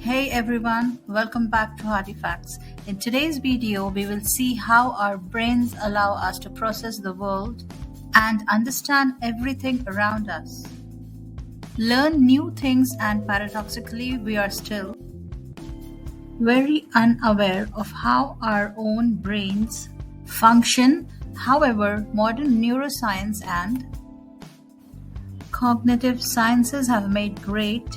Hey everyone, welcome back to Artifacts. In today's video, we will see how our brains allow us to process the world and understand everything around us. Learn new things, and paradoxically, we are still very unaware of how our own brains function. However, modern neuroscience and cognitive sciences have made great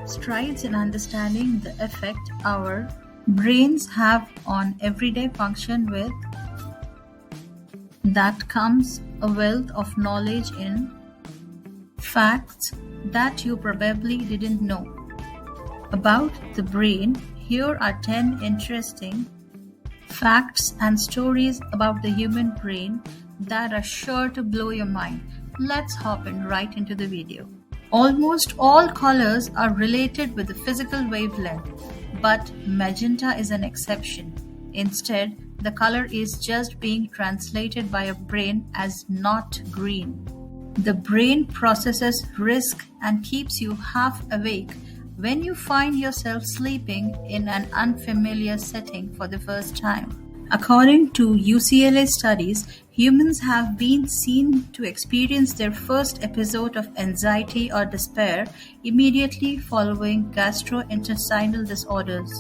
strides in understanding the effect our brains have on everyday function. With that comes a wealth of knowledge in facts that you probably didn't know about the brain. Here are 10 interesting facts and stories about the human brain that are sure to blow your mind. Let's hop in right into the video. Almost all colors are related with the physical wavelength, but magenta is an exception. Instead, the color is just being translated by your brain as not green. The brain processes risk and keeps you half awake when you find yourself sleeping in an unfamiliar setting for the first time. According to UCLA studies, humans have been seen to experience their first episode of anxiety or despair immediately following gastrointestinal disorders.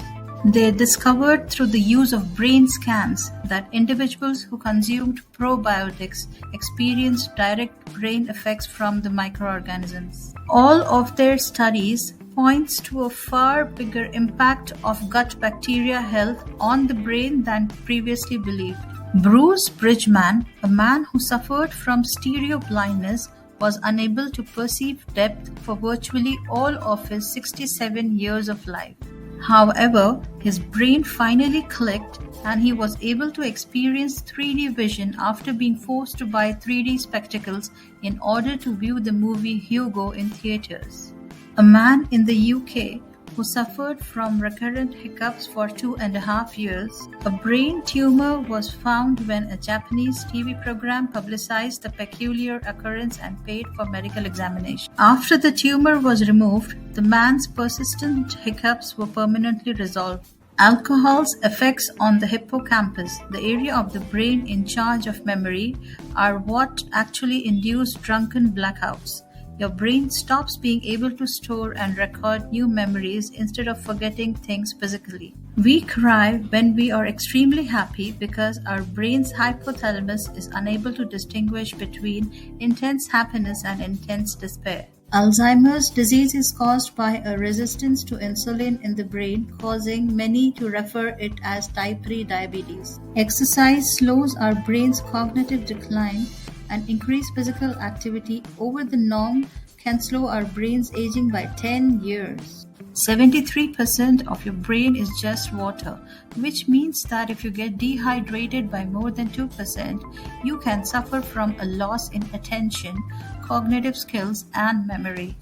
They discovered through the use of brain scans that individuals who consumed probiotics experienced direct brain effects from the microorganisms. All of their studies points to a far bigger impact of gut bacteria health on the brain than previously believed. Bruce Bridgman, a man who suffered from stereo blindness, was unable to perceive depth for virtually all of his 67 years of life. However, his brain finally clicked and he was able to experience 3D vision after being forced to buy 3D spectacles in order to view the movie Hugo in theaters. A man in the UK who suffered from recurrent hiccups for 2.5 years. A brain tumor was found when a Japanese TV program publicized the peculiar occurrence and paid for medical examination. After the tumor was removed, the man's persistent hiccups were permanently resolved. Alcohol's effects on the hippocampus, the area of the brain in charge of memory, are what actually induce drunken blackouts. Your brain stops being able to store and record new memories instead of forgetting things physically. We cry when we are extremely happy because our brain's hypothalamus is unable to distinguish between intense happiness and intense despair. Alzheimer's disease is caused by a resistance to insulin in the brain, causing many to refer it as type 3 diabetes. Exercise slows our brain's cognitive decline, and increased physical activity over the norm can slow our brain's aging by 10 years. 73% of your brain is just water, which means that if you get dehydrated by more than 2%, you can suffer from a loss in attention, cognitive skills, and memory.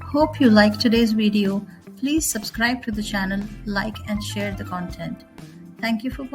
Hope you liked today's video. Please subscribe to the channel, like and share the content. Thank you for watching.